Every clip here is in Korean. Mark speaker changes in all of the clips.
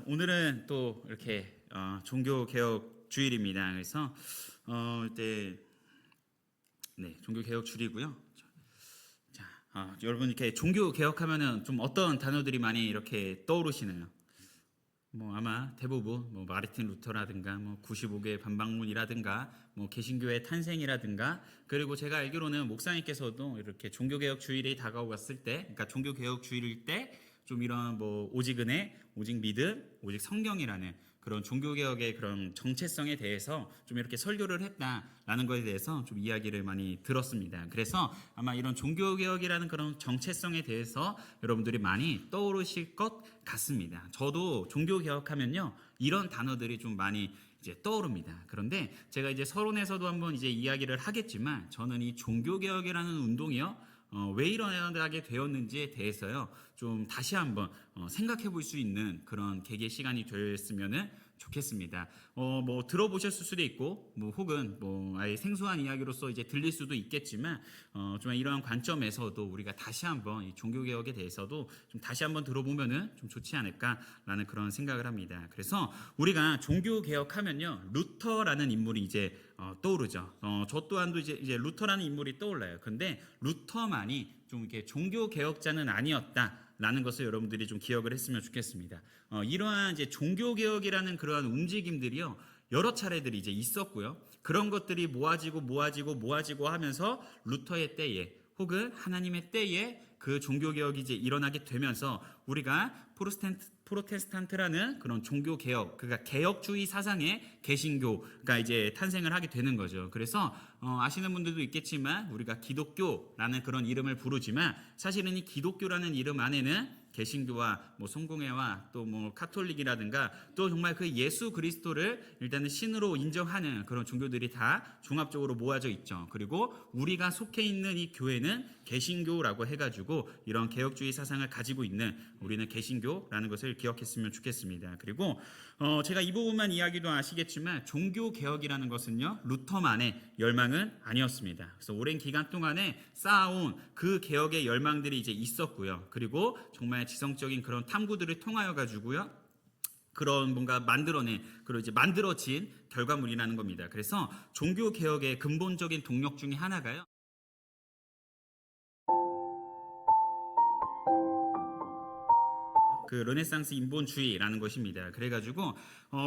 Speaker 1: 오늘은 또 이렇게 종교 개혁 주일입니다. 그래서 이때 종교 개혁 주일이고요. 자, 여러분 이렇게 종교 개혁하면은 좀 어떤 단어들이 많이 이렇게 떠오르시나요? 뭐 아마 대부분 뭐 마르틴 루터라든가 뭐 95개 반박문이라든가 뭐 개신교의 탄생이라든가, 그리고 제가 알기로는 목사님께서도 이렇게 종교 개혁 주일이 다가왔을 때, 그러니까 종교 개혁 주일일 때 좀 이런 뭐 오직 은혜, 오직 믿음, 오직 성경이라는 그런 종교 개혁의 그런 정체성에 대해서 좀 이렇게 설교를 했다라는 것에 대해서 좀 이야기를 많이 들었습니다. 그래서 아마 이런 종교 개혁이라는 그런 정체성에 대해서 여러분들이 많이 떠오르실 것 같습니다. 저도 종교 개혁하면요 이런 단어들이 좀 많이 이제 떠오릅니다. 그런데 제가 이제 서론에서도 한번 이제 이야기를 하겠지만, 저는 이 종교 개혁이라는 운동이요 왜 일어나게 되었는지에 대해서요 좀 다시 한번 생각해 볼 수 있는 그런 계기의 시간이 됐으면 좋겠습니다. 뭐 들어보셨을 수도 있고, 뭐 혹은 뭐 아예 생소한 이야기로서 이제 들릴 수도 있겠지만, 좀 이러한 관점에서도 우리가 다시 한번 이 종교 개혁에 대해서도 좀 다시 한번 들어보면은 좀 좋지 않을까라는 그런 생각을 합니다. 그래서 우리가 종교 개혁하면요 루터라는 인물이 이제 떠오르죠. 저 또한도 이제 루터라는 인물이 떠올라요. 근데 루터만이 좀 이렇게 종교 개혁자는 아니었다라는 것을 여러분들이 좀 기억을 했으면 좋겠습니다. 이러한 이제 종교 개혁이라는 그러한 움직임들이요 여러 차례들이 이제 있었고요. 그런 것들이 모아지고 하면서 루터의 때에 혹은 하나님의 때에 그 종교 개혁이 이제 일어나게 되면서 우리가 프로테스탄트라는 그런 종교 개혁, 그러니까 개혁주의 사상의 개신교가 이제 탄생을 하게 되는 거죠. 그래서 아시는 분들도 있겠지만 우리가 기독교라는 그런 이름을 부르지만, 사실은 이 기독교라는 이름 안에는 개신교와 뭐 성공회와 또 뭐 카톨릭이라든가 또 정말 그 예수 그리스도를 일단은 신으로 인정하는 그런 종교들이 다 종합적으로 모아져 있죠. 그리고 우리가 속해 있는 이 교회는 개신교라고 해가지고 이런 개혁주의 사상을 가지고 있는 우리는 개신교라는 것을 기억했으면 좋겠습니다. 그리고 제가 이 부분만 이야기도 아시겠지만 종교 개혁이라는 것은요 루터만의 열망은 아니었습니다. 그래서 오랜 기간 동안에 쌓아온 그 개혁의 열망들이 이제 있었고요. 그리고 정말 지성적인 그런 탐구들을 통하여 가지고요 그런 뭔가 그리고 이제 만들어진 결과물이라는 겁니다. 그래서 종교 개혁의 근본적인 동력 중에 하나가요, 그 르네상스 인본주의라는 것입니다. 그래가지고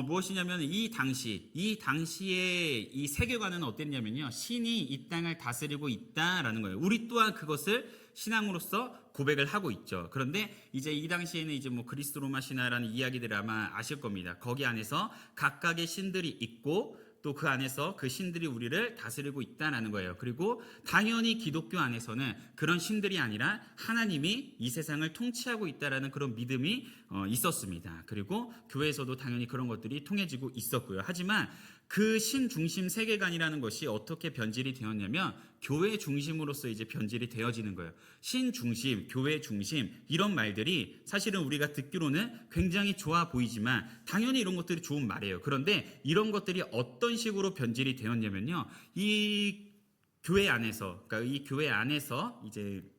Speaker 1: 무엇이냐면 이 당시에 이 세계관은 어땠냐면요 신이 이 땅을 다스리고 있다라는 거예요. 우리 또한 그것을 신앙으로서 고백을 하고 있죠. 그런데 이제 이 당시에는 이제 뭐 그리스 로마 신화라는 이야기들을 아마 아실 겁니다. 거기 안에서 각각의 신들이 있고 또 그 안에서 그 신들이 우리를 다스리고 있다는 거예요. 그리고 당연히 기독교 안에서는 그런 신들이 아니라 하나님이 이 세상을 통치하고 있다는 그런 믿음이 있었습니다. 그리고 교회에서도 당연히 그런 것들이 통해지고 있었고요. 하지만 그 신 중심 세계관이라는 것이 어떻게 변질이 되었냐면 교회 중심으로서 이제 변질이 되어지는 거예요. 신 중심, 교회 중심, 이런 말들이 사실은 우리가 듣기로는 굉장히 좋아 보이지만 당연히 이런 것들이 좋은 말이에요. 그런데 이런 것들이 어떤 식으로 변질이 되었냐면요 이 교회 안에서, 그러니까 이 교회 안에서 이제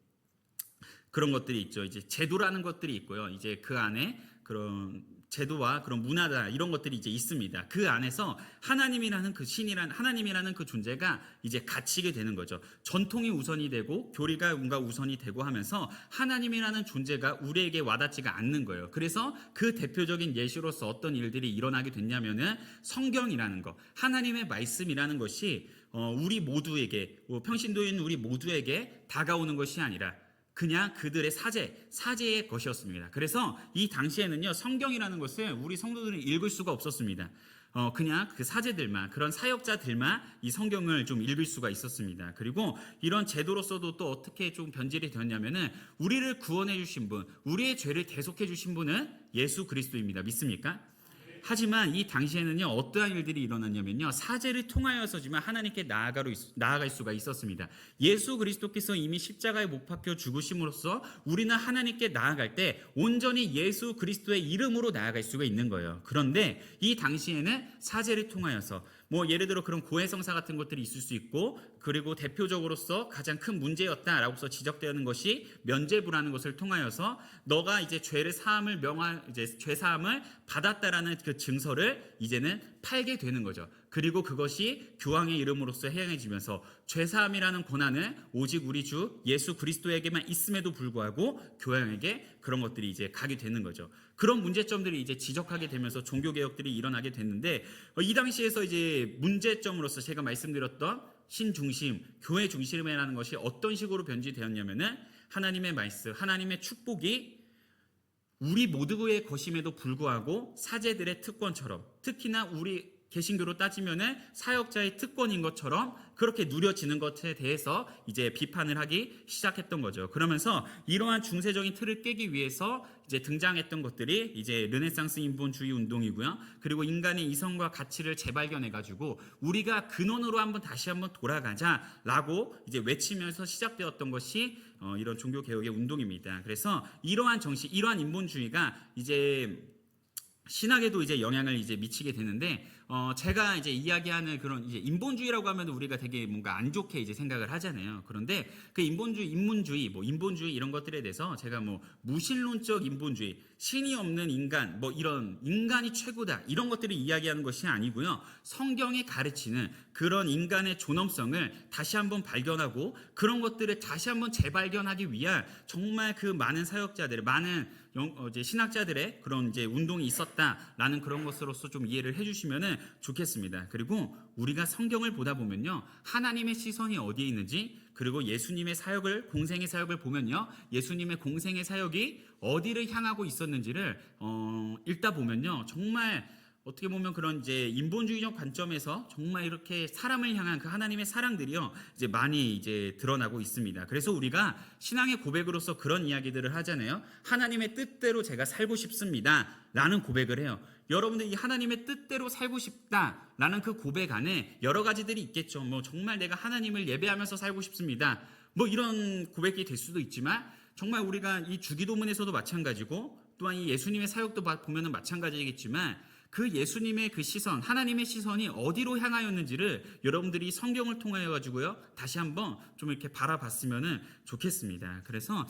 Speaker 1: 그런 것들이 있죠. 이제 제도라는 것들이 있고요. 이제 그 안에 그런 제도와 그런 문화다 이런 것들이 이제 있습니다. 그 안에서 하나님이라는 그 존재가 이제 갇히게 되는 거죠. 전통이 우선이 되고 교리가 뭔가 우선이 되고 하면서 하나님이라는 존재가 우리에게 와닿지가 않는 거예요. 그래서 그 대표적인 예시로서 어떤 일들이 일어나게 됐냐면은 성경이라는 거, 하나님의 말씀이라는 것이 우리 모두에게, 평신도인 우리 모두에게 다가오는 것이 아니라 그냥 그들의 사제의 것이었습니다. 그래서 이 당시에는요 성경이라는 것을 우리 성도들은 읽을 수가 없었습니다. 그냥 그 사제들만, 그런 사역자들만 이 성경을 좀 읽을 수가 있었습니다. 그리고 이런 제도로서도 또 어떻게 좀 변질이 되었냐면은 우리를 구원해 주신 분, 우리의 죄를 대속해 주신 분은 예수 그리스도입니다. 믿습니까? 하지만 이 당시에는요, 어떠한 일들이 일어났냐면요, 사제를 통하여서지만 하나님께 나아갈 수가 있었습니다. 예수 그리스도께서 이미 십자가에 못 박혀 죽으심으로써 우리는 하나님께 나아갈 때 온전히 예수 그리스도의 이름으로 나아갈 수가 있는 거예요. 그런데 이 당시에는 사제를 통하여서 뭐 예를 들어 그런 고해성사 같은 것들이 있을 수 있고, 그리고 대표적으로서 가장 큰 문제였다라고서 지적되는 것이 면죄부라는 것을 통하여서 너가 이제 죄를 사함을 이제 죄 사함을 받았다라는 그 증서를 이제는 팔게 되는 거죠. 그리고 그것이 교황의 이름으로써 행해지면서 죄 사함이라는 권한은 오직 우리 주 예수 그리스도에게만 있음에도 불구하고 교황에게 그런 것들이 이제 가게 되는 거죠. 그런 문제점들이 이제 지적하게 되면서 종교 개혁들이 일어나게 됐는데, 이 당시에서 이제 문제점으로서 제가 말씀드렸던 신중심, 교회 중심이라는 것이 어떤 식으로 변질되었냐면은 하나님의 말씀, 하나님의 축복이 우리 모두의 것임에도 불구하고 사제들의 특권처럼, 특히나 우리 개신교로 따지면은 사역자의 특권인 것처럼 그렇게 누려지는 것에 대해서 이제 비판을 하기 시작했던 거죠. 그러면서 이러한 중세적인 틀을 깨기 위해서 이제 등장했던 것들이 이제 르네상스 인본주의 운동이고요. 그리고 인간의 이성과 가치를 재발견해 가지고 우리가 근원으로 다시 한번 돌아가자라고 이제 외치면서 시작되었던 것이 이런 종교 개혁의 운동입니다. 그래서 이러한 정신, 이러한 인본주의가 이제 신학에도 이제 영향을 이제 미치게 되는데, 제가 이제 이야기하는 그런 이제 인본주의라고 하면 우리가 되게 뭔가 안 좋게 이제 생각을 하잖아요. 그런데 그 인본주의, 인문주의, 뭐 인본주의 이런 것들에 대해서 제가 뭐 무신론적 인본주의, 신이 없는 인간, 뭐 이런 인간이 최고다 이런 것들을 이야기하는 것이 아니고요. 성경이 가르치는 그런 인간의 존엄성을 다시 한번 발견하고 그런 것들을 다시 한번 재발견하기 위한 정말 그 많은 사역자들의 많은 이제 신학자들의 그런 이제 운동이 있었다라는 그런 것으로서 좀 이해를 해주시면은 좋겠습니다. 그리고 우리가 성경을 보다 보면요, 하나님의 시선이 어디에 있는지, 그리고 예수님의 사역을, 공생의 사역을 보면요, 예수님의 공생의 사역이 어디를 향하고 있었는지를 읽다 보면요, 정말 어떻게 보면 그런 이제 인본주의적 관점에서 정말 이렇게 사람을 향한 그 하나님의 사랑들이요 이제 많이 이제 드러나고 있습니다. 그래서 우리가 신앙의 고백으로서 그런 이야기들을 하잖아요. 하나님의 뜻대로 제가 살고 싶습니다라는 고백을 해요. 여러분들 이 하나님의 뜻대로 살고 싶다라는 그 고백 안에 여러 가지들이 있겠죠. 뭐 정말 내가 하나님을 예배하면서 살고 싶습니다. 뭐 이런 고백이 될 수도 있지만, 정말 우리가 이 주기도문에서도 마찬가지고 또한 이 예수님의 사역도 보면은 마찬가지겠지만, 그 예수님의 그 시선, 하나님의 시선이 어디로 향하였는지를 여러분들이 성경을 통하여 가지고요 다시 한번 좀 이렇게 바라봤으면 좋겠습니다. 그래서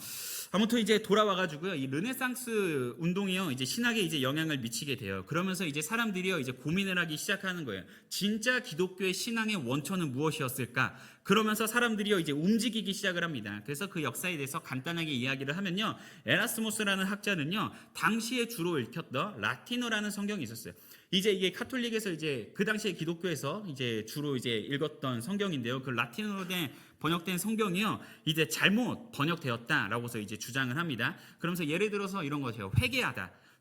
Speaker 1: 아무튼 이제 돌아와 가지고요, 이 르네상스 운동이요 이제 신학에 이제 영향을 미치게 돼요. 그러면서 이제 사람들이요 이제 고민을 하기 시작하는 거예요. 진짜 기독교의 신앙의 원천은 무엇이었을까? 그러면서 사람들이요 이제 움직이기 시작을 합니다. 그래서 그 역사에 대해서 간단하게 이야기를 하면요, 에라스무스라는 학자는요 당시에 주로 읽혔던 라틴어라는 성경이 있었어요. 이제 이게 카톨릭에서 이제 그 당시에 기독교에서 이제 주로 이제 읽었던 성경인데요, 그 라틴어로 번역된 성경이요 이제 잘못 번역되었다라고서 이제 주장을 합니다. 그러면서 예를 들어서 이런 것이에요.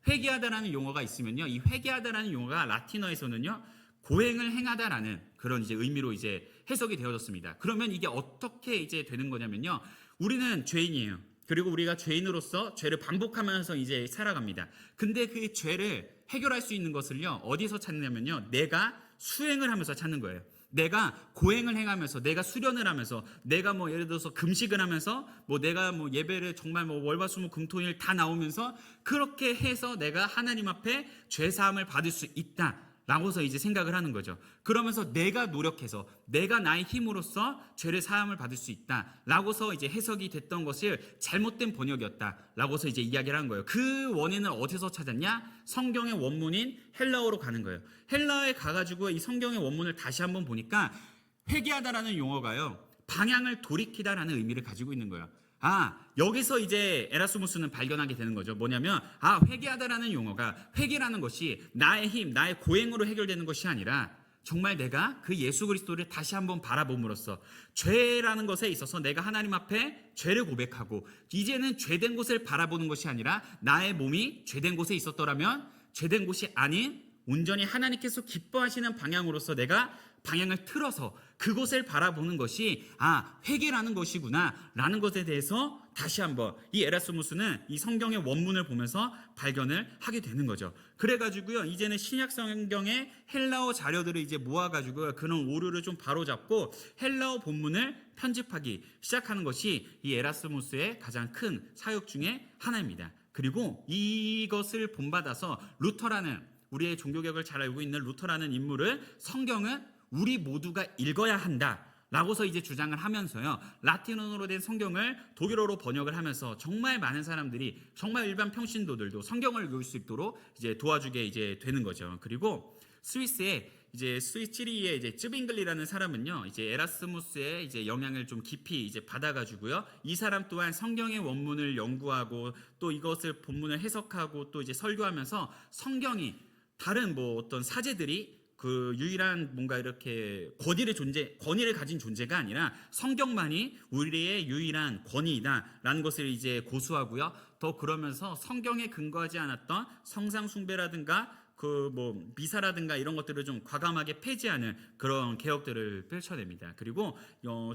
Speaker 1: 회개하다라는 용어가 있으면요, 이 회개하다라는 용어가 라틴어에서는요 고행을 행하다라는 그런 이제 의미로 이제 해석이 되어졌습니다. 그러면 이게 어떻게 이제 되는 거냐면요, 우리는 죄인이에요. 그리고 우리가 죄인으로서 죄를 반복하면서 이제 살아갑니다. 근데 그 죄를 해결할 수 있는 것을요 어디서 찾느냐면요, 내가 수행을 하면서 찾는 거예요. 내가 고행을 행하면서, 내가 수련을 하면서, 내가 뭐 예를 들어서 금식을 하면서, 뭐 내가 뭐 예배를 정말 뭐 월화수목금토일 다 나오면서 그렇게 해서 내가 하나님 앞에 죄 사함을 받을 수 있다 라고서 이제 생각을 하는 거죠. 그러면서 내가 노력해서, 내가 나의 힘으로써 죄를 사함을 받을 수 있다 라고서 이제 해석이 됐던 것을 잘못된 번역이었다 라고서 이제 이야기를 한 거예요. 그 원인을 어디서 찾았냐? 성경의 원문인 헬라어로 가는 거예요. 헬라어에 가가지고 이 성경의 원문을 다시 한번 보니까 회개하다라는 용어가요 방향을 돌이키다라는 의미를 가지고 있는 거예요. 여기서 이제 에라스무스는 발견하게 되는 거죠. 뭐냐면, 회개하다라는 용어가, 회개라는 것이 나의 힘, 나의 고행으로 해결되는 것이 아니라 정말 내가 그 예수 그리스도를 다시 한번 바라봄으로써 죄라는 것에 있어서 내가 하나님 앞에 죄를 고백하고, 이제는 죄된 곳을 바라보는 것이 아니라 나의 몸이 죄된 곳에 있었더라면 죄된 곳이 아닌 온전히 하나님께서 기뻐하시는 방향으로서 내가 방향을 틀어서 그곳을 바라보는 것이 회개라는 것이구나 라는 것에 대해서 다시 한번 이 에라스무스는 이 성경의 원문을 보면서 발견을 하게 되는 거죠. 그래가지고요, 이제는 신약 성경의 헬라어 자료들을 이제 모아가지고 그런 오류를 좀 바로잡고 헬라어 본문을 편집하기 시작하는 것이 이 에라스무스의 가장 큰 사역 중에 하나입니다. 그리고 이것을 본받아서 루터라는, 우리의 종교개혁을 잘 알고 있는 루터라는 인물을 성경은 우리 모두가 읽어야 한다 라고서 이제 주장을 하면서요, 라틴어로 된 성경을 독일어로 번역을 하면서 정말 많은 사람들이, 정말 일반 평신도들도 성경을 읽을 수 있도록 이제 도와주게 이제 되는 거죠. 그리고 스위스의 이제 스위치리의 이제 쯔빙글리라는 사람은요, 이제 에라스무스의 이제 영향을 좀 깊이 이제 받아가지고요, 이 사람 또한 성경의 원문을 연구하고 또 이것을 본문을 해석하고 또 이제 설교하면서 성경이 다른 뭐 어떤 사제들이 그 유일한 뭔가 이렇게 권위를 가진 존재가 아니라 성경만이 우리의 유일한 권위이다라는 것을 이제 고수하고요. 더 그러면서 성경에 근거하지 않았던 성상 숭배라든가 그 뭐 미사라든가 이런 것들을 좀 과감하게 폐지하는 그런 개혁들을 펼쳐냅니다. 그리고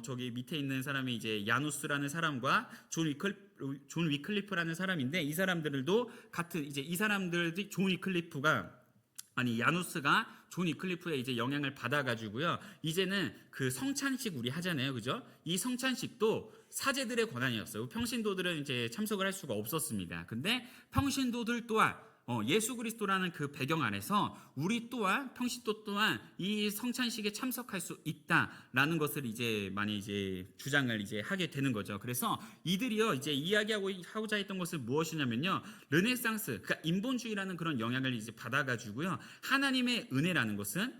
Speaker 1: 저기 밑에 있는 사람이 이제 야누스라는 사람과 존 위클리프라는 사람인데, 이 사람들도 같은 이제 이 사람들이 야누스가 존 위클리프의 이제 영향을 받아가지고요, 이제는 그 성찬식 우리 하잖아요, 그죠? 이 성찬식도 사제들의 권한이었어요. 평신도들은 이제 참석을 할 수가 없었습니다. 근데 평신도들 또한 예수 그리스도라는 그 배경 안에서 우리 또한 평신도 또한 이 성찬식에 참석할 수 있다라는 것을 이제 많이 이제 주장을 이제 하게 되는 거죠. 그래서 이들이요 이제 이야기하고자 했던 것은 무엇이냐면요, 르네상스, 그러니까 인본주의라는 그런 영향을 이제 받아가지고요, 하나님의 은혜라는 것은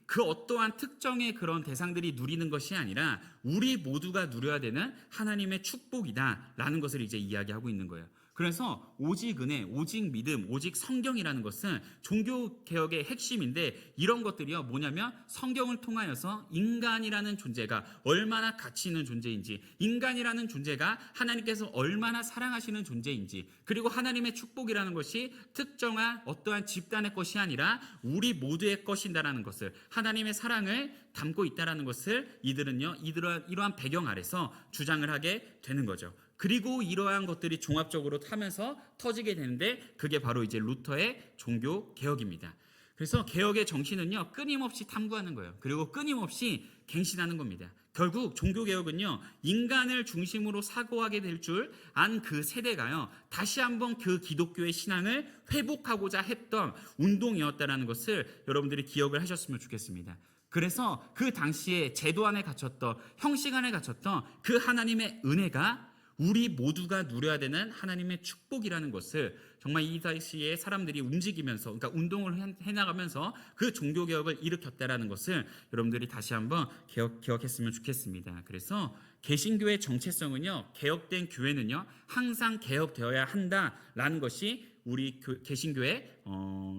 Speaker 1: 그 어떠한 특정의 그런 대상들이 누리는 것이 아니라 우리 모두가 누려야 되는 하나님의 축복이다라는 것을 이제 이야기하고 있는 거예요. 그래서 오직 은혜, 오직 믿음, 오직 성경이라는 것은 종교개혁의 핵심인데, 이런 것들이요 뭐냐면 성경을 통하여서 인간이라는 존재가 얼마나 가치 있는 존재인지, 인간이라는 존재가 하나님께서 얼마나 사랑하시는 존재인지, 그리고 하나님의 축복이라는 것이 특정한 어떠한 집단의 것이 아니라 우리 모두의 것이다라는 것을, 하나님의 사랑을 담고 있다라는 것을 이들은요 이러한 배경 아래서 주장을 하게 되는 거죠. 그리고 이러한 것들이 종합적으로 타면서 터지게 되는데, 그게 바로 이제 루터의 종교 개혁입니다. 그래서 개혁의 정신은요 끊임없이 탐구하는 거예요. 그리고 끊임없이 갱신하는 겁니다. 결국 종교 개혁은요 인간을 중심으로 사고하게 될 줄 안 그 세대가요 다시 한번 그 기독교의 신앙을 회복하고자 했던 운동이었다라는 것을 여러분들이 기억을 하셨으면 좋겠습니다. 그래서 그 당시에 제도 안에 갇혔던, 형식 안에 갇혔던 그 하나님의 은혜가 우리 모두가 누려야 되는 하나님의 축복이라는 것을 정말 이 당시에 사람들이 움직이면서, 그러니까 운동을 해나가면서 그 종교개혁을 일으켰다라는 것을 여러분들이 다시 한번 기억했으면 좋겠습니다. 그래서 개신교의 정체성은요, 개혁된 교회는요 항상 개혁되어야 한다라는 것이 우리 개신교의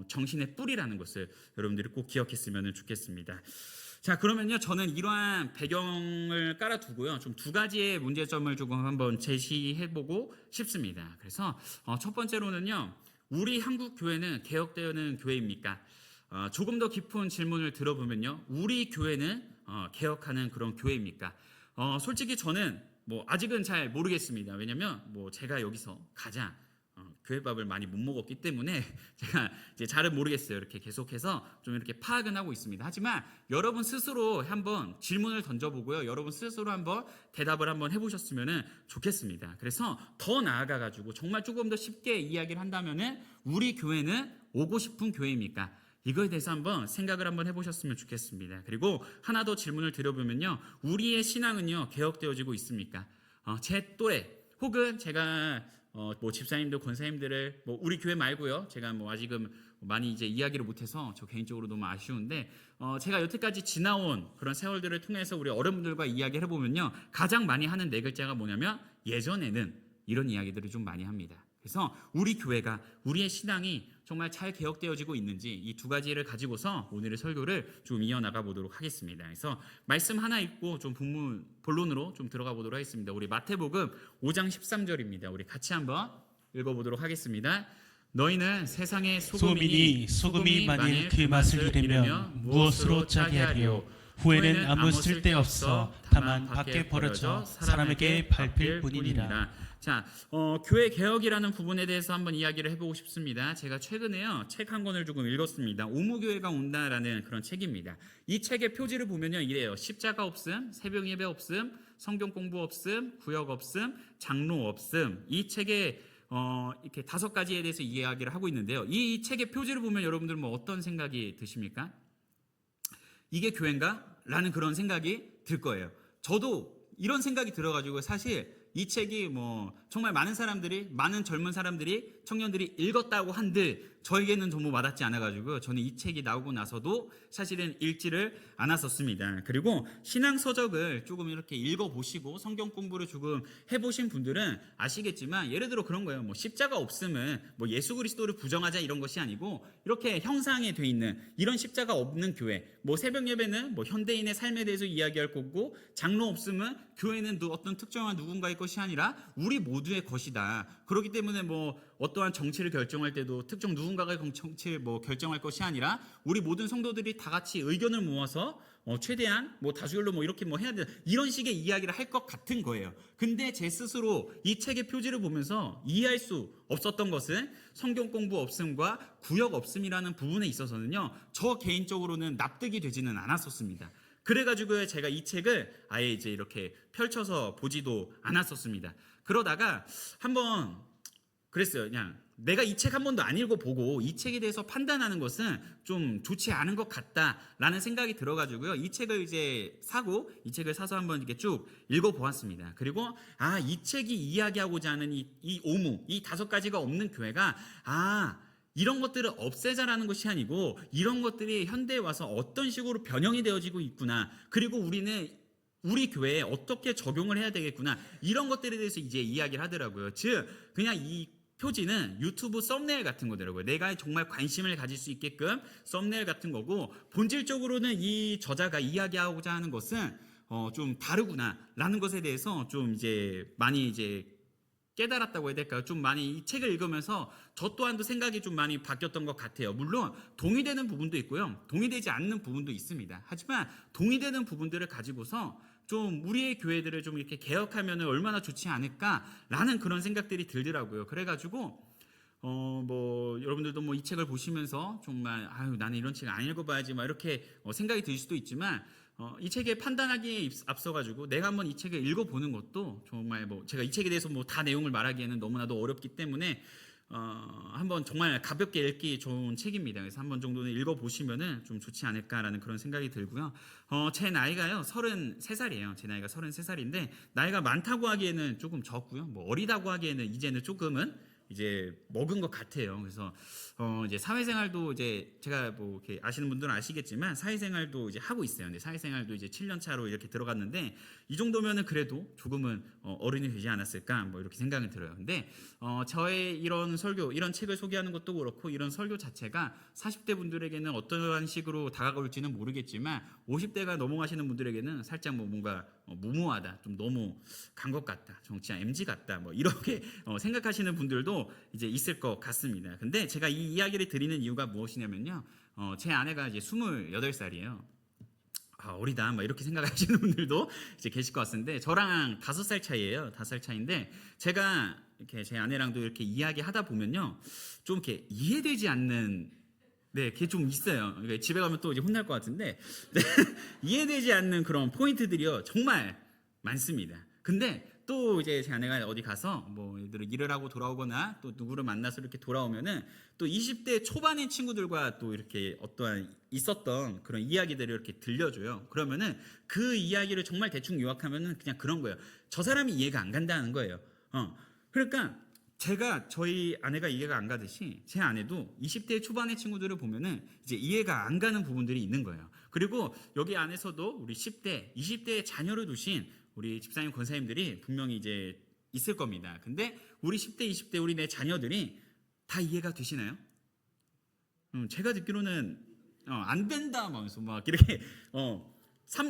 Speaker 1: 정신의 뿌리라는 것을 여러분들이 꼭 기억했으면 좋겠습니다. 자, 그러면요 저는 이러한 배경을 깔아두고요 좀 두 가지의 문제점을 조금 한번 제시해보고 싶습니다. 그래서 첫 번째로는요, 우리 한국 교회는 개혁되는 교회입니까? 조금 더 깊은 질문을 들어보면요, 우리 교회는 개혁하는 그런 교회입니까? 솔직히 저는 뭐 아직은 잘 모르겠습니다. 왜냐면 뭐 제가 여기서 가장 교회밥을 많이 못 먹었기 때문에 제가 이제 잘은 모르겠어요. 이렇게 계속해서 좀 이렇게 파악은 하고 있습니다. 하지만 여러분 스스로 한번 질문을 던져보고요, 여러분 스스로 한번 대답을 한번 해보셨으면 좋겠습니다. 그래서 더 나아가가지고 정말 조금 더 쉽게 이야기를 한다면은 우리 교회는 오고 싶은 교회입니까? 이거에 대해서 한번 생각을 한번 해보셨으면 좋겠습니다. 그리고 하나 더 질문을 드려보면요, 우리의 신앙은요 개혁되어지고 있습니까? 제 또래 혹은 제가 뭐 집사님들, 권사님들을 뭐 우리 교회 말고요, 제가 뭐 아직은 많이 이제 이야기를 못해서 저 개인적으로 너무 아쉬운데, 제가 여태까지 지나온 그런 세월들을 통해서 우리 어른분들과 이야기를 해보면요, 가장 많이 하는 네 글자가 뭐냐면 예전에는, 이런 이야기들을 좀 많이 합니다. 그래서 우리 교회가, 우리의 신앙이 정말 잘 개혁되어지고 있는지, 이 두 가지를 가지고서 오늘의 설교를 좀 이어나가 보도록 하겠습니다. 그래서 말씀 하나 읽고 좀 본론으로 좀 들어가 보도록 하겠습니다. 우리 마태복음 5장 13절입니다. 우리 같이 한번 읽어보도록 하겠습니다. 너희는 세상의
Speaker 2: 소금이니 소금이 만일 그 맛을 잃으면 무엇으로 짜게 하리요. 후에는 아무 쓸데없어 다만 밖에 버려져 사람에게 밟힐 뿐이니라.
Speaker 1: 자, 교회 개혁이라는 부분에 대해서 한번 이야기를 해보고 싶습니다. 제가 최근에요 책 한 권을 조금 읽었습니다. 오무교회가 온다라는 그런 책입니다. 이 책의 표지를 보면요 이래요. 십자가 없음, 새벽 예배 없음, 성경 공부 없음, 구역 없음, 장로 없음. 이 책에 이렇게 5가지에 대해서 이야기를 하고 있는데요. 이 책의 표지를 보면 여러분들 뭐 어떤 생각이 드십니까? 이게 교회인가? 라는 그런 생각이 들 거예요. 저도 이런 생각이 들어가지고 사실 이 책이 뭐 정말 많은 젊은 사람들이 청년들이 읽었다고 한들 저에게는 너무 와닿지 않아가지고 저는 이 책이 나오고 나서도 사실은 읽지를 않았었습니다. 그리고 신앙 서적을 조금 이렇게 읽어보시고 성경 공부를 조금 해보신 분들은 아시겠지만 예를 들어 그런 거예요. 뭐 십자가 없음은 뭐 예수 그리스도를 부정하자 이런 것이 아니고 이렇게 형상에 돼 있는 이런 십자가 없는 교회, 뭐 새벽 예배는 뭐 현대인의 삶에 대해서 이야기할 거고 장로 없음은 교회는 어떤 특정한 누군가의 것이 아니라 우리 모두의 것이다. 그렇기 때문에 뭐 어떠한 정치를 결정할 때도 특정 누군가가 정치를 뭐 결정할 것이 아니라 우리 모든 성도들이 다 같이 의견을 모아서 최대한 뭐 다수결로 뭐 이렇게 뭐 해야 된다 이런 식의 이야기를 할 것 같은 거예요. 근데 제 스스로 이 책의 표지를 보면서 이해할 수 없었던 것은 성경 공부 없음과 구역 없음이라는 부분에 있어서는요 저 개인적으로는 납득이 되지는 않았었습니다. 그래가지고 제가 이 책을 아예 이제 이렇게 펼쳐서 보지도 않았었습니다. 그러다가 한번 그랬어요. 그냥 내가 이 책 한 번도 안 읽어보고 이 책에 대해서 판단하는 것은 좀 좋지 않은 것 같다라는 생각이 들어가지고요. 이 책을 이제 사고 이 책을 사서 한번 이렇게 쭉 읽어보았습니다. 그리고 이 책이 이야기하고자 하는 이 오무, 이 5가지가 없는 교회가 이런 것들을 없애자라는 것이 아니고 이런 것들이 현대에 와서 어떤 식으로 변형이 되어지고 있구나. 그리고 우리는 우리 교회에 어떻게 적용을 해야 되겠구나. 이런 것들에 대해서 이제 이야기를 하더라고요. 즉 그냥 이 표지는 유튜브 썸네일 같은 거더라고요. 내가 정말 관심을 가질 수 있게끔 썸네일 같은 거고 본질적으로는 이 저자가 이야기하고자 하는 것은 좀 다르구나라는 것에 대해서 좀 이제 많이 이제 깨달았다고 해야 될까요? 좀 많이 이 책을 읽으면서 저 또한도 생각이 좀 많이 바뀌었던 것 같아요. 물론 동의되는 부분도 있고요. 동의되지 않는 부분도 있습니다. 하지만 동의되는 부분들을 가지고서 좀 우리의 교회들을 좀 이렇게 개혁하면 얼마나 좋지 않을까라는 그런 생각들이 들더라고요. 그래가지고 뭐 여러분들도 뭐 이 책을 보시면서 정말 나는 이런 책 안 읽어봐야지 막 이렇게 생각이 들 수도 있지만 이 책에 판단하기에 앞서가지고 내가 한번 이 책을 읽어보는 것도 정말 뭐 제가 이 책에 대해서 뭐 다 내용을 말하기에는 너무나도 어렵기 때문에 한번 정말 가볍게 읽기 좋은 책입니다. 그래서 한번 정도는 읽어보시면은 좀 좋지 않을까라는 그런 생각이 들고요. 제 나이가요 33살이에요. 제 나이가 33살인데 나이가 많다고 하기에는 조금 적고요. 뭐 어리다고 하기에는 이제는 조금은 이제 먹은 것 같아요. 그래서 이제 사회생활도 이제 제가 뭐 이렇게 아시는 분들은 아시겠지만 사회생활도 이제 하고 있어요. 근데 사회생활도 이제 7년 차로 이렇게 들어갔는데 이 정도면은 그래도 조금은 어른이 되지 않았을까 뭐 이렇게 생각이 들어요. 근데 저의 이런 설교, 이런 책을 소개하는 것도 그렇고 이런 설교 자체가 40대 분들에게는 어떠한 식으로 다가올지는 모르겠지만 50대가 넘어가시는 분들에게는 살짝 뭐 뭔가 무모하다, 좀 너무 간 것 같다, 정치한 MG 같다, 뭐 이렇게 생각하시는 분들도 이제 있을 것 같습니다. 근데 제가 이 이야기를 드리는 이유가 무엇이냐면요, 제 아내가 이제 28살이에요. 어리다, 막 이렇게 생각하시는 분들도 이제 계실 것 같은데 저랑 5살 차이예요. 5살 차이인데 제가 이렇게 제 아내랑도 이렇게 이야기하다 보면요, 좀 이렇게 이해되지 않는 그게 좀 있어요. 그러니까 집에 가면 또 이제 혼날 것 같은데 이해되지 않는 그런 포인트들이요 정말 많습니다. 근데 또 이제 제 아내가 어디 가서 뭐 일을 하고 돌아오거나 또 누구를 만나서 이렇게 돌아오면은 또 20대 초반의 친구들과 또 이렇게 어떠한 있었던 그런 이야기들을 이렇게 들려줘요. 그러면은 그 이야기를 정말 대충 요약하면은 그냥 그런 거예요. 저 사람이 이해가 안 간다는 거예요. 그러니까 저희 아내가 이해가 안 가듯이 제 아내도 20대 초반의 친구들을 보면은 이제 이해가 안 가는 부분들이 있는 거예요. 그리고 여기 안에서도 우리 10대, 20대의 자녀를 두신 우리 집사님 권사님들이 분명히 이제 있을 겁니다. 근데 우리 10대, 20대 우리 내 자녀들이 다 이해가 되시나요? 제가 듣기로는 안 된다 막 이렇게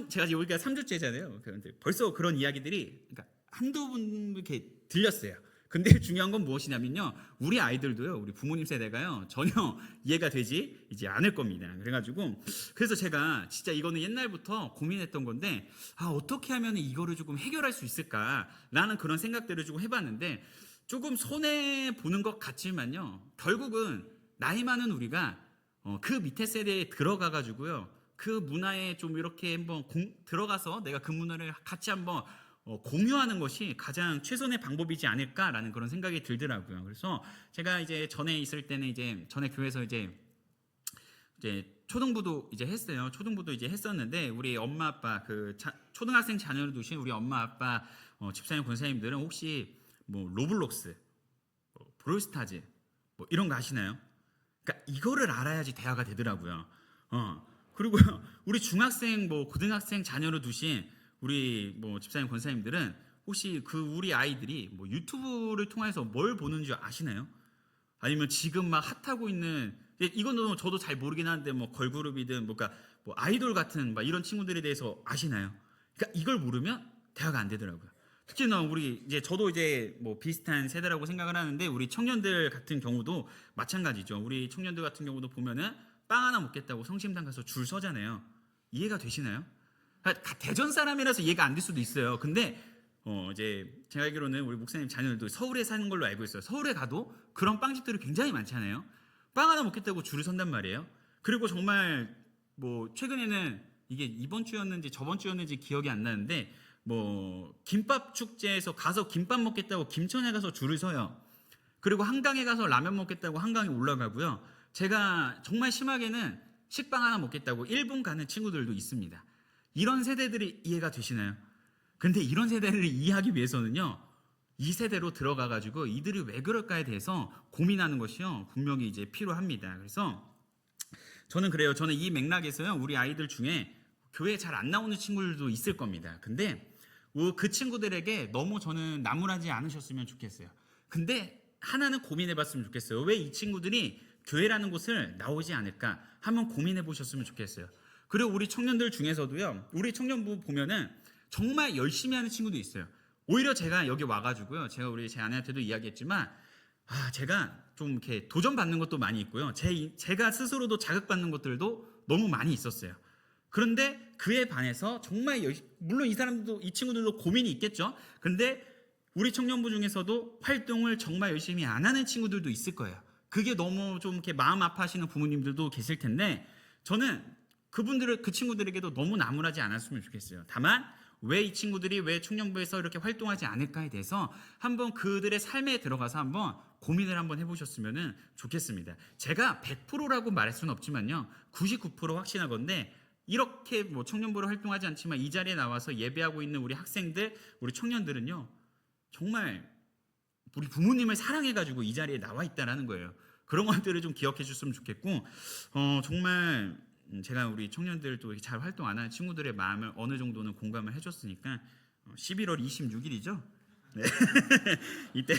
Speaker 1: 제가 여기가 3주째잖아요. 그런데 벌써 그런 이야기들이 그러니까 한두 분 이렇게 들렸어요. 근데 중요한 건 무엇이냐면요, 우리 아이들도요, 우리 부모님 세대가요, 전혀 이해가 되지 이제 않을 겁니다. 그래서 제가 진짜 이거는 옛날부터 고민했던 건데, 어떻게 하면 이거를 조금 해결할 수 있을까라는 그런 생각들을 조금 해봤는데, 조금 손해 보는 것 같지만요, 결국은 나이 많은 우리가 그 밑에 세대에 들어가 가지고요, 그 문화에 좀 이렇게 한번 들어가서 내가 그 문화를 같이 한번 공유하는 것이 가장 최선의 방법이지 않을까라는 그런 생각이 들더라고요. 그래서 제가 이제 전에 있을 때는 이제 전에 교회에서 이제 초등부도 이제 했어요. 초등부도 이제 했었는데, 우리 엄마 아빠 초등학생 자녀를 두신 우리 엄마 아빠 집사님 권사님들은 혹시 뭐 로블록스, 브롤스타즈 뭐 이런 거 아시나요? 그러니까 이거를 알아야지 대화가 되더라고요. 그리고 우리 중학생 뭐 고등학생 자녀를 두신 우리 뭐 집사님 권사님들은 혹시 우리 아이들이 뭐 유튜브를 통해서 뭘 보는 줄 아시나요? 아니면 지금 막 핫하고 있는, 이거는 저도 잘 모르긴 하는데 뭐 걸그룹이든 뭐 아이돌 같은 막 이런 친구들에 대해서 아시나요? 그러니까 이걸 모르면 대화가 안 되더라고요. 특히나 저도 이제 뭐 비슷한 세대라고 생각을 하는데, 우리 청년들 같은 경우도 마찬가지죠. 우리 청년들 같은 경우도 보면은 빵 하나 먹겠다고 성심당 가서 줄 서잖아요. 이해가 되시나요? 대전 사람이라서 이해가 안 될 수도 있어요. 근데 이제 제가 알기로는 우리 목사님 자녀들도 서울에 사는 걸로 알고 있어요. 서울에 가도 그런 빵집들이 굉장히 많잖아요. 빵 하나 먹겠다고 줄을 선단 말이에요. 그리고 정말 뭐 최근에는 이게 이번 주였는지 저번 주였는지 기억이 안 나는데, 뭐 김밥 축제에서 가서 김밥 먹겠다고 김천에 가서 줄을 서요. 그리고 한강에 가서 라면 먹겠다고 한강에 올라가고요. 제가 정말 심하게는 식빵 하나 먹겠다고 일본 가는 친구들도 있습니다. 이런 세대들이 이해가 되시나요? 근데 이런 세대를 이해하기 위해서는요, 이 세대로 들어가 가지고 이들이 왜 그럴까에 대해서 고민하는 것이요, 분명히 이제 필요합니다. 그래서 저는 그래요. 저는 이 맥락에서요, 우리 아이들 중에 교회에 잘 안 나오는 친구들도 있을 겁니다. 근데 그 친구들에게 너무 저는 나무라지 않으셨으면 좋겠어요. 근데 하나는 고민해 봤으면 좋겠어요. 왜 이 친구들이 교회라는 곳을 나오지 않을까 한번 고민해 보셨으면 좋겠어요. 그리고 우리 청년들 중에서도요, 우리 청년부 보면은 정말 열심히 하는 친구도 있어요. 오히려 제가 여기 와가지고요, 제가 제 아내한테도 이야기했지만, 제가 좀 이렇게 도전받는 것도 많이 있고요, 제가 스스로도 자극받는 것들도 너무 많이 있었어요. 그런데 그에 반해서 정말 물론 이 친구들도 고민이 있겠죠. 근데 우리 청년부 중에서도 활동을 정말 열심히 안 하는 친구들도 있을 거예요. 그게 너무 좀 이렇게 마음 아파하시는 부모님들도 계실 텐데, 저는 그 친구들에게도 너무 나무라지 않았으면 좋겠어요. 다만 왜 이 친구들이 왜 청년부에서 이렇게 활동하지 않을까에 대해서 한번 그들의 삶에 들어가서 한번 고민을 한번 해보셨으면 좋겠습니다. 제가 100%라고 말할 수는 없지만요, 99% 확신한 건데, 이렇게 뭐 청년부로 활동하지 않지만 이 자리에 나와서 예배하고 있는 우리 학생들, 우리 청년들은요, 정말 우리 부모님을 사랑해가지고 이 자리에 나와 있다라는 거예요. 그런 것들을 좀 기억해 줬으면 좋겠고, 정말 제가 우리 청년들도 잘 활동 안 하는 친구들의 마음을 어느 정도는 공감을 해줬으니까 11월 26일이죠? 네. 이때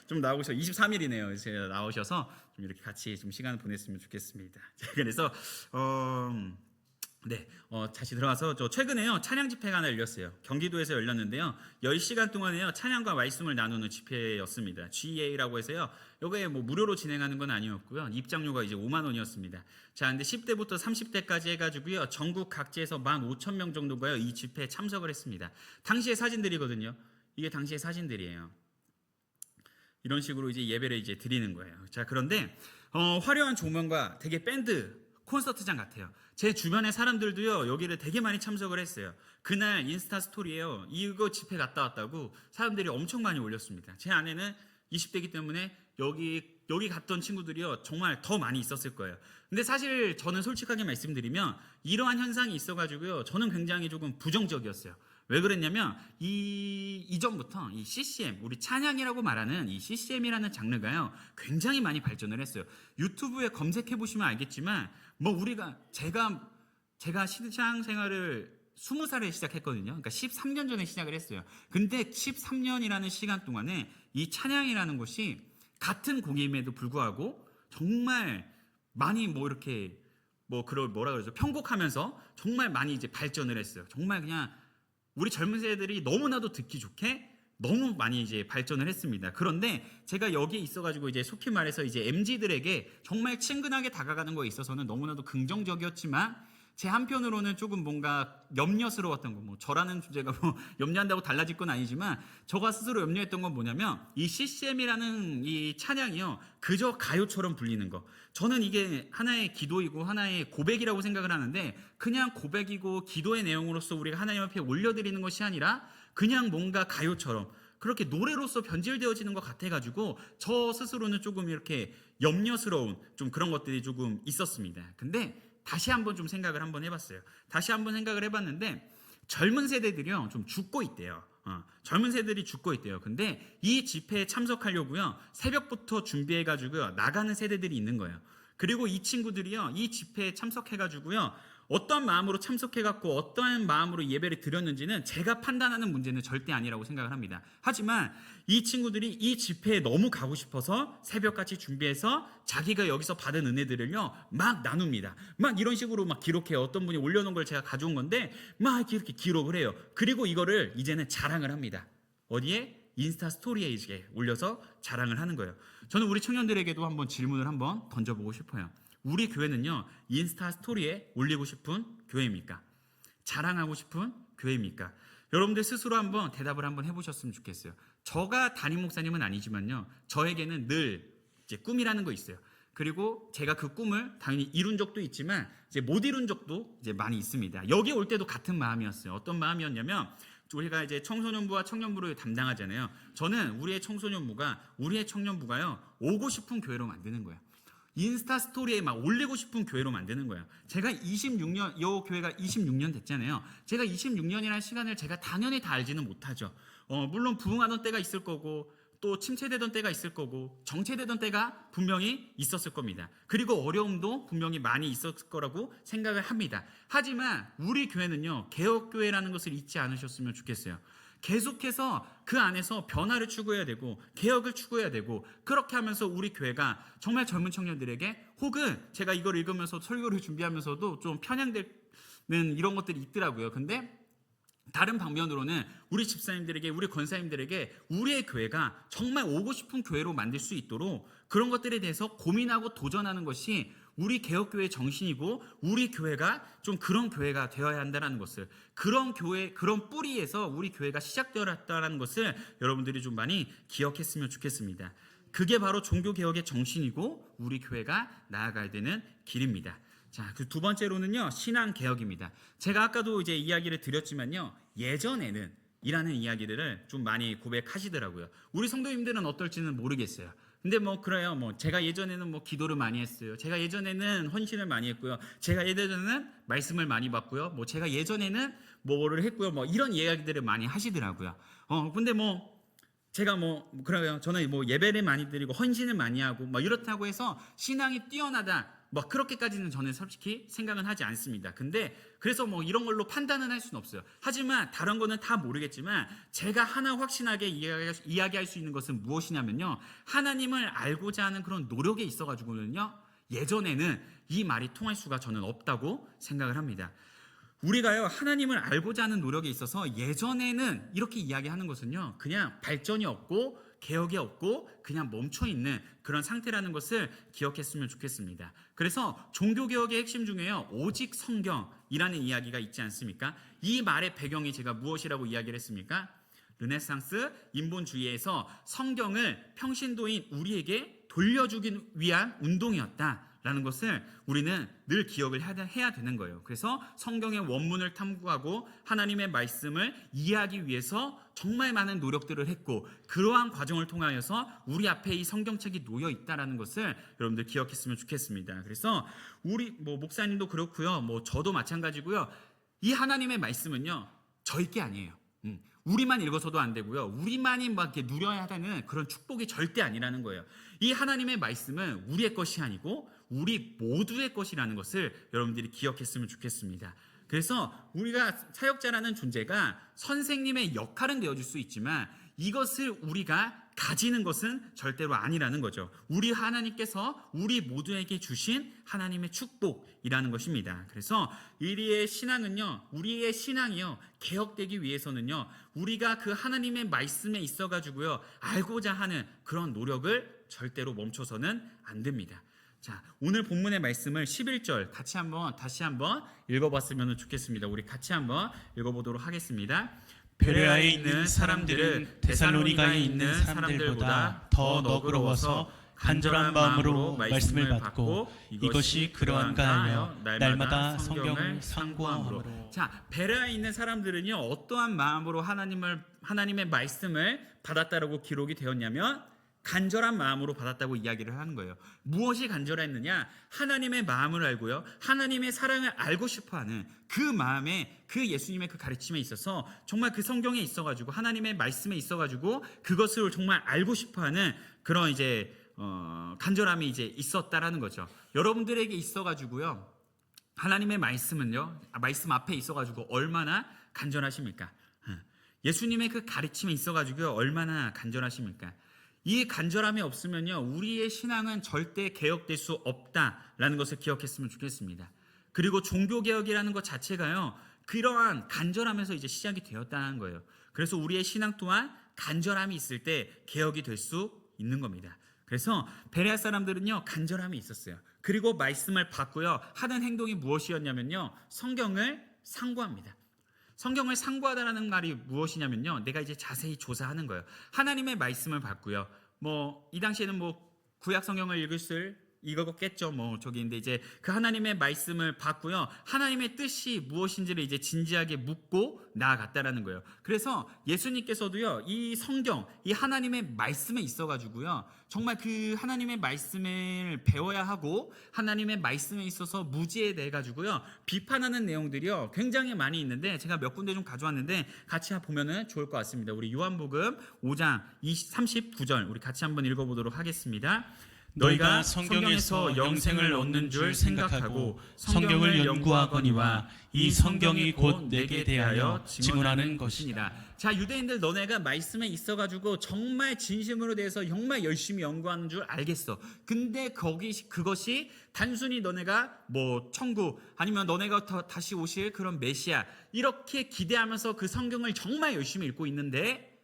Speaker 1: 좀 나오셔서 23일이네요. 제가 나오셔서 좀 이렇게 같이 좀 시간을 보냈으면 좋겠습니다. 그래서 다시 들어가서 최근에요, 찬양 집회가 하나 열렸어요. 경기도에서 열렸는데요, 10시간 동안에요, 찬양과 말씀을 나누는 집회였습니다. GEA라고 해서요, 여기에 뭐 무료로 진행하는 건 아니었고요, 입장료가 이제 5만 원이었습니다. 자, 근데 10대부터 30대까지 해가지고요, 전국 각지에서 15,000명 정도가요, 이 집회에 참석을 했습니다. 당시의 사진들이거든요. 이게 당시의 사진들이에요. 이런 식으로 이제 예배를 이제 드리는 거예요. 자, 그런데 화려한 조명과 되게 밴드 콘서트장 같아요. 제 주변의 사람들도요, 여기를 되게 많이 참석을 했어요. 그날 인스타 스토리에요, 이거 집회 갔다 왔다고 사람들이 엄청 많이 올렸습니다. 제 아내는 20대이기 때문에 여기 갔던 친구들이요, 정말 더 많이 있었을 거예요. 근데 사실 저는 솔직하게 말씀드리면 이러한 현상이 있어가지고요, 저는 굉장히 조금 부정적이었어요. 왜 그랬냐면 이전부터 이 CCM, 우리 찬양이라고 말하는 이 CCM이라는 장르가요, 굉장히 많이 발전을 했어요. 유튜브에 검색해 보시면 알겠지만, 뭐 제가 시장 생활을 20살에 시작했거든요. 그러니까 13년 전에 시작을 했어요. 근데 13년이라는 시간 동안에 이 찬양이라는 것이 같은 곡임에도 불구하고 정말 많이 뭐 이렇게 뭐라 그러죠? 편곡하면서 정말 많이 이제 발전을 했어요. 정말 그냥 우리 젊은 세대들이 너무나도 듣기 좋게 너무 많이 이제 발전을 했습니다. 그런데 제가 여기에 있어가지고 이제 속히 말해서 이제 MZ들에게 정말 친근하게 다가가는 거에 있어서는 너무나도 긍정적이었지만 제 한편으로는 조금 뭔가 염려스러웠던 거, 뭐 저라는 존재가 뭐 염려한다고 달라질 건 아니지만 저가 스스로 염려했던 건 뭐냐면 이 CCM이라는 이 찬양이요 그저 가요처럼 불리는 거. 저는 이게 하나의 기도이고 하나의 고백이라고 생각을 하는데 그냥 고백이고 기도의 내용으로서 우리가 하나님 앞에 올려드리는 것이 아니라 그냥 뭔가 가요처럼 그렇게 노래로서 변질되어지는 것 같아가지고 저 스스로는 조금 이렇게 염려스러운 좀 그런 것들이 조금 있었습니다. 근데 다시 한번 좀 생각을 한번 해봤어요. 다시 한번 생각을 해봤는데 젊은 세대들이요 좀 죽고 있대요. 젊은 세대들이 죽고 있대요. 근데 이 집회에 참석하려고요 새벽부터 준비해가지고요 나가는 세대들이 있는 거예요. 그리고 이 친구들이요 이 집회에 참석해가지고요 어떠한 마음으로 참석해갖고 어떠한 마음으로 예배를 드렸는지는 제가 판단하는 문제는 절대 아니라고 생각을 합니다. 하지만 이 친구들이 이 집회에 너무 가고 싶어서 새벽같이 준비해서 자기가 여기서 받은 은혜들을요 막 나눕니다. 막 이런 식으로 막 기록해요. 어떤 분이 올려놓은 걸 제가 가져온 건데 막 이렇게 기록을 해요. 그리고 이거를 이제는 자랑을 합니다. 어디에? 인스타 스토리에 이제 올려서 자랑을 하는 거예요. 저는 우리 청년들에게도 한번 질문을 한번 던져보고 싶어요. 우리 교회는요 인스타 스토리에 올리고 싶은 교회입니까? 자랑하고 싶은 교회입니까? 여러분들 스스로 한번 대답을 한번 해보셨으면 좋겠어요. 저가 담임 목사님은 아니지만요 저에게는 늘 이제 꿈이라는 거 있어요. 그리고 제가 그 꿈을 당연히 이룬 적도 있지만 이제 못 이룬 적도 이제 많이 있습니다. 여기 올 때도 같은 마음이었어요. 어떤 마음이었냐면 우리가 이제 청소년부와 청년부를 담당하잖아요. 저는 우리의 청년부가요 오고 싶은 교회로 만드는 거예요. 인스타 스토리에 막 올리고 싶은 교회로 만드는 거예요. 제가 26년, 이 교회가 26년 됐잖아요. 제가 26년이라는 시간을 제가 당연히 다 알지는 못하죠. 물론 부흥하던 때가 있을 거고 또 침체되던 때가 있을 거고 정체되던 때가 분명히 있었을 겁니다. 그리고 어려움도 분명히 많이 있었을 거라고 생각을 합니다. 하지만 우리 교회는요 개혁교회라는 것을 잊지 않으셨으면 좋겠어요. 계속해서 그 안에서 변화를 추구해야 되고 개혁을 추구해야 되고 그렇게 하면서 우리 교회가 정말 젊은 청년들에게 혹은 제가 이걸 읽으면서 설교를 준비하면서도 좀 편향되는 이런 것들이 있더라고요. 근데 다른 방면으로는 우리 집사님들에게 우리 권사님들에게 우리의 교회가 정말 오고 싶은 교회로 만들 수 있도록 그런 것들에 대해서 고민하고 도전하는 것이 우리 개혁교회의 정신이고 우리 교회가 좀 그런 교회가 되어야 한다는 것을 그런 교회 그런 뿌리에서 우리 교회가 시작되었다는 것을 여러분들이 좀 많이 기억했으면 좋겠습니다. 그게 바로 종교개혁의 정신이고 우리 교회가 나아가야 되는 길입니다. 자, 그 두 번째로는요 신앙개혁입니다. 제가 아까도 이제 이야기를 드렸지만요 예전에는 이라는 이야기들을 좀 많이 고백하시더라고요. 우리 성도님들은 어떨지는 모르겠어요. 근데 뭐 그래요. 뭐 제가 예전에는 뭐 기도를 많이 했어요. 제가 예전에는 헌신을 많이 했고요. 제가 예전에는 말씀을 많이 받고요. 뭐 제가 예전에는 뭐를 했고요. 뭐 이런 이야기들을 많이 하시더라고요. 근데 뭐 제가 뭐 그래요. 저는 뭐 예배를 많이 드리고 헌신을 많이 하고 뭐 이렇다고 해서 신앙이 뛰어나다. 뭐 그렇게까지는 저는 솔직히 생각은 하지 않습니다. 근데 그래서 뭐 이런 걸로 판단은 할 수는 없어요. 하지만 다른 거는 다 모르겠지만 제가 하나 확신하게 이야기할 수 있는 것은 무엇이냐면요. 하나님을 알고자 하는 그런 노력에 있어가지고는요. 예전에는 이 말이 통할 수가 저는 없다고 생각을 합니다. 우리가요 하나님을 알고자 하는 노력에 있어서 예전에는 이렇게 이야기하는 것은요. 그냥 발전이 없고 개혁이 없고 그냥 멈춰있는 그런 상태라는 것을 기억했으면 좋겠습니다. 그래서 종교개혁의 핵심 중에요 오직 성경이라는 이야기가 있지 않습니까? 이 말의 배경이 제가 무엇이라고 이야기를 했습니까? 르네상스 인본주의에서 성경을 평신도인 우리에게 돌려주기 위한 운동이었다라는 것을 우리는 늘 기억을 해야 되는 거예요. 그래서 성경의 원문을 탐구하고 하나님의 말씀을 이해하기 위해서 정말 많은 노력들을 했고 그러한 과정을 통하여서 우리 앞에 이 성경책이 놓여 있다라는 것을 여러분들 기억했으면 좋겠습니다. 그래서 우리 뭐 목사님도 그렇고요, 뭐 저도 마찬가지고요. 이 하나님의 말씀은요 저희 게 아니에요. 우리만 읽어서도 안 되고요. 우리만이 막 이렇게 누려야 하는 그런 축복이 절대 아니라는 거예요. 이 하나님의 말씀은 우리의 것이 아니고 우리 모두의 것이라는 것을 여러분들이 기억했으면 좋겠습니다. 그래서 우리가 사역자라는 존재가 선생님의 역할은 되어줄 수 있지만 이것을 우리가 가지는 것은 절대로 아니라는 거죠. 우리 하나님께서 우리 모두에게 주신 하나님의 축복이라는 것입니다. 그래서 우리의 신앙이요 개혁되기 위해서는요, 우리가 그 하나님의 말씀에 있어가지고요 알고자 하는 그런 노력을 절대로 멈춰서는 안 됩니다. 자, 오늘 본문의 말씀을 11절 다시 한번 읽어봤으면 좋겠습니다. 우리 같이 한번 읽어보도록 하겠습니다.
Speaker 2: 베레아에 있는 사람들은 데살로니가에 있는 사람들보다 더 너그러워서 간절한 마음으로 말씀을 받고 이것이 그러한가 하여 날마다 성경을 상고함으로.
Speaker 1: 자, 베레아에 있는 사람들은요 어떠한 마음으로 하나님의 말씀을 받았다라고 기록이 되었냐면 간절한 마음으로 받았다고 이야기를 하는 거예요. 무엇이 간절했느냐? 하나님의 마음을 알고요, 하나님의 사랑을 알고 싶어하는 그 마음에, 그 예수님의 그 가르침에 있어서 정말 그 성경에 있어가지고 하나님의 말씀에 있어가지고 그것을 정말 알고 싶어하는 그런 간절함이 있었다라는 거죠. 여러분들에게 있어가지고요 하나님의 말씀은요, 말씀 앞에 있어가지고 얼마나 간절하십니까? 예수님의 그 가르침에 있어가지고 얼마나 간절하십니까? 이 간절함이 없으면요 우리의 신앙은 절대 개혁될 수 없다라는 것을 기억했으면 좋겠습니다. 그리고 종교개혁이라는 것 자체가요 그러한 간절함에서 시작이 되었다는 거예요. 그래서 우리의 신앙 또한 간절함이 있을 때 개혁이 될 수 있는 겁니다. 그래서 베레아 사람들은요 간절함이 있었어요. 그리고 말씀을 받고요 하는 행동이 무엇이었냐면요 성경을 상고합니다. 성경을 상고하다라는 말이 무엇이냐면요, 내가 자세히 조사하는 거예요. 하나님의 말씀을 받고요. 이 당시에는 구약 성경을 읽었겠죠. 근데 그 하나님의 말씀을 받고요. 하나님의 뜻이 무엇인지를 진지하게 묻고 나아갔다라는 거예요. 그래서 예수님께서도요, 이 성경, 이 하나님의 말씀에 있어가지고요, 정말 그 하나님의 말씀을 배워야 하고 하나님의 말씀에 있어서 무지에 대해 가지고요 비판하는 내용들이요 굉장히 많이 있는데 제가 몇 군데 좀 가져왔는데 같이 보면은 좋을 것 같습니다. 우리 요한복음 5장 39절 우리 같이 한번 읽어보도록 하겠습니다.
Speaker 2: 너희가 성경에서 영생을 얻는 줄 생각하고 성경을 연구하거니와 이 성경이 곧 내게 대하여 증언하는 것이니라.
Speaker 1: 자, 유대인들 너네가 말씀에 있어가지고 정말 진심으로 대해서 정말 열심히 연구하는 줄 알겠어. 근데 그것이 단순히 너네가 천국 아니면 너네가 다시 오실 그런 메시아 이렇게 기대하면서 그 성경을 정말 열심히 읽고 있는데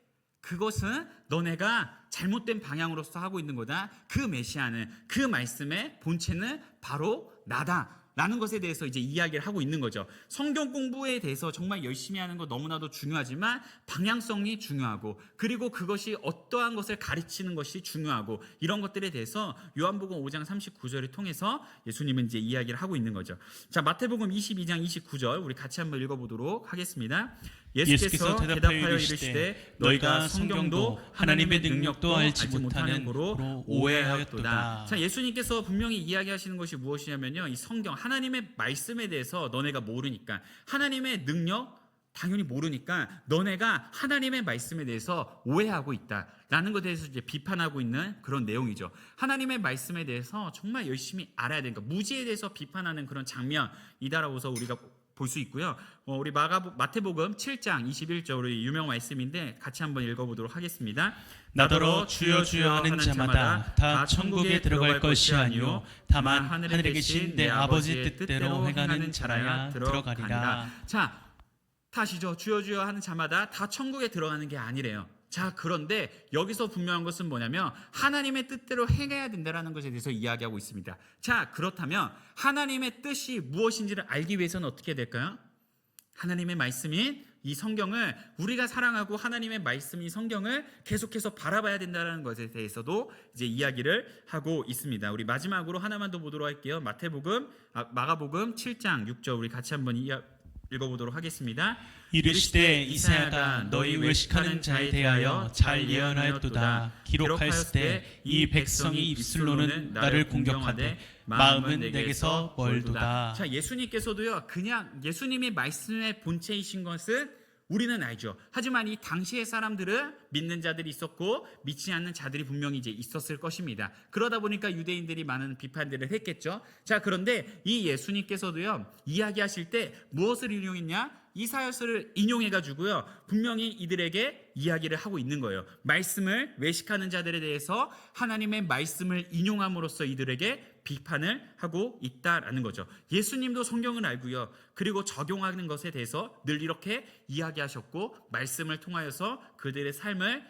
Speaker 1: 그것은 너네가 잘못된 방향으로서 하고 있는 거다. 그 메시아는, 그 말씀의 본체는 바로 나다라는 것에 대해서 이야기를 하고 있는 거죠. 성경 공부에 대해서 정말 열심히 하는 거 너무나도 중요하지만 방향성이 중요하고 그리고 그것이 어떠한 것을 가르치는 것이 중요하고 이런 것들에 대해서 요한복음 5장 39절을 통해서 예수님은 이야기를 하고 있는 거죠. 자, 마태복음 22장 29절 우리 같이 한번 읽어보도록 하겠습니다. 예수께서 대답하여 이르시되 너희가 성경도 하나님의 능력도 알지 못하는 거로 오해하였도다. 자, 예수님께서 분명히 이야기하시는 것이 무엇이냐면요, 이 성경 하나님의 말씀에 대해서 너네가 모르니까, 하나님의 능력 당연히 모르니까 너네가 하나님의 말씀에 대해서 오해하고 있다라는 것에 대해서 비판하고 있는 그런 내용이죠. 하나님의 말씀에 대해서 정말 열심히 알아야 되니까 무지에 대해서 비판하는 그런 장면이다라고서 우리가 볼 수 있고요. 우리 마태복음 7장 21절 우리 유명 말씀인데 같이 한번 읽어보도록 하겠습니다.
Speaker 2: 나더러 주여 주여 하는 자마다 다 천국에 들어갈 것이 아니요 다만 하늘에 계신 내 아버지 뜻대로 행하는 자라야 들어가리라.
Speaker 1: 자, 다시죠. 주여 주여 하는 자마다 다 천국에 들어가는 게 아니래요. 자, 그런데 여기서 분명한 것은 뭐냐면 하나님의 뜻대로 행해야 된다는 것에 대해서 이야기하고 있습니다. 자, 그렇다면 하나님의 뜻이 무엇인지를 알기 위해서는 어떻게 될까요? 하나님의 말씀인 이 성경을 우리가 사랑하고 하나님의 말씀인 성경을 계속해서 바라봐야 된다는 것에 대해서도 이야기를 하고 있습니다. 우리 마지막으로 하나만 더 보도록 할게요. 마가복음 7장 6절 우리 같이 한번 읽어보도록 하겠습니다.
Speaker 2: 이르시되 이사야가 너희 외식하는 자에 대하여 잘 예언하였도다. 기록하였을 때 이 백성이 입술로는 나를 공격하되 마음은 내게서 멀도다.
Speaker 1: 자, 예수님께서도요 그냥 예수님의 말씀의 본체이신 것은 우리는 알죠. 하지만 이 당시의 사람들은 믿는 자들이 있었고 믿지 않는 자들이 분명히 이제 있었을 것입니다. 그러다 보니까 유대인들이 많은 비판들을 했겠죠. 자, 그런데 이 예수님께서도요, 이야기하실 때 무엇을 인용했냐? 이사야서를 인용해 가지고요, 분명히 이들에게 이야기를 하고 있는 거예요. 말씀을 외식하는 자들에 대해서 하나님의 말씀을 인용함으로써 이들에게 비판을 하고 있다라는 거죠. 예수님도 성경을 알고요, 그리고 적용하는 것에 대해서 늘 이렇게 이야기하셨고 말씀을 통하여서 그들의 삶을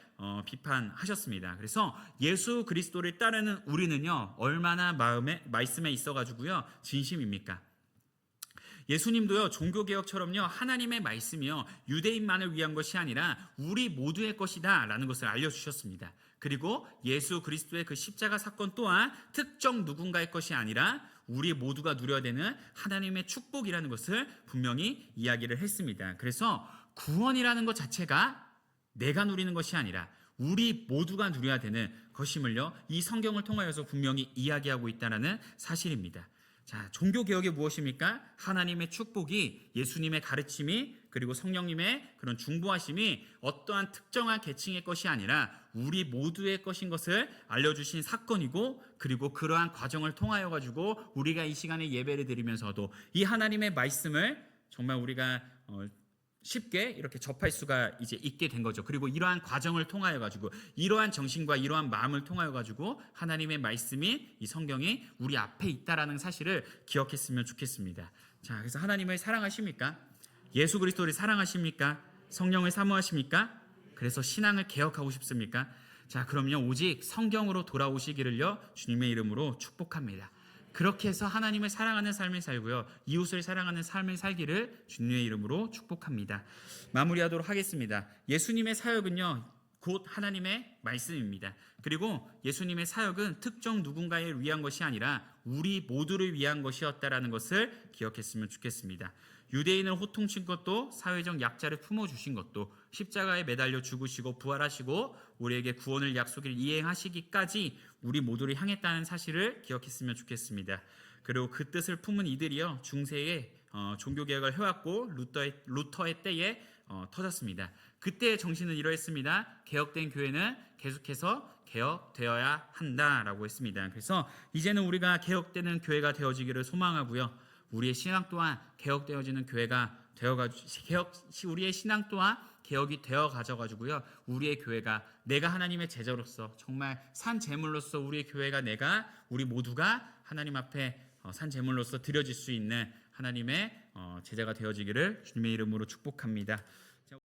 Speaker 1: 비판하셨습니다. 그래서 예수 그리스도를 따르는 우리는요, 얼마나 말씀에 있어 가지고요 진심입니까? 예수님도요, 종교개혁처럼요, 하나님의 말씀이요, 유대인만을 위한 것이 아니라 우리 모두의 것이다 라는 것을 알려주셨습니다. 그리고 예수 그리스도의 그 십자가 사건 또한 특정 누군가의 것이 아니라 우리 모두가 누려야 되는 하나님의 축복이라는 것을 분명히 이야기를 했습니다. 그래서 구원이라는 것 자체가 내가 누리는 것이 아니라 우리 모두가 누려야 되는 것임을요, 이 성경을 통하여서 분명히 이야기하고 있다는 사실입니다. 자, 종교개혁이 무엇입니까? 하나님의 축복이, 예수님의 가르침이, 그리고 성령님의 그런 중보하심이 어떠한 특정한 계층의 것이 아니라 우리 모두의 것인 것을 알려주신 사건이고, 그리고 그러한 과정을 통하여 가지고 우리가 이 시간에 예배를 드리면서도 이 하나님의 말씀을 정말 우리가 쉽게 이렇게 접할 수가 이제 있게 된 거죠. 그리고 이러한 과정을 통하여 가지고, 이러한 정신과 이러한 마음을 통하여 가지고 하나님의 말씀이, 이 성경이 우리 앞에 있다라는 사실을 기억했으면 좋겠습니다. 자, 그래서 하나님을 사랑하십니까? 예수 그리스도를 사랑하십니까? 성령을 사모하십니까? 그래서 신앙을 개혁하고 싶습니까? 자, 그럼요, 오직 성경으로 돌아오시기를요, 주님의 이름으로 축복합니다. 그렇게 해서 하나님을 사랑하는 삶을 살고요, 이웃을 사랑하는 삶을 살기를 주님의 이름으로 축복합니다. 마무리하도록 하겠습니다. 예수님의 사역은요, 곧 하나님의 말씀입니다. 그리고 예수님의 사역은 특정 누군가를 위한 것이 아니라 우리 모두를 위한 것이었다라는 것을 기억했으면 좋겠습니다. 유대인을 호통친 것도, 사회적 약자를 품어주신 것도, 십자가에 매달려 죽으시고 부활하시고 우리에게 구원을 약속을 이행하시기까지 우리 모두를 향했다는 사실을 기억했으면 좋겠습니다. 그리고 그 뜻을 품은 이들이요, 중세에 종교개혁을 해왔고 루터의 때에 터졌습니다. 그때의 정신은 이러했습니다. 개혁된 교회는 계속해서 개혁되어야 한다라고 했습니다. 그래서 이제는 우리가 개혁되는 교회가 되어지기를 소망하고요, 우리의 신앙 또한 개혁되어지는 교회가 우리의 신앙 또한 개혁이 되어 가져가지고요, 우리의 교회가, 내가 하나님의 제자로서 정말 산 제물로서 우리의 교회가, 우리 모두가 하나님 앞에 산 제물로서 드려질 수 있는 하나님의 제자가 되어지기를 주님의 이름으로 축복합니다.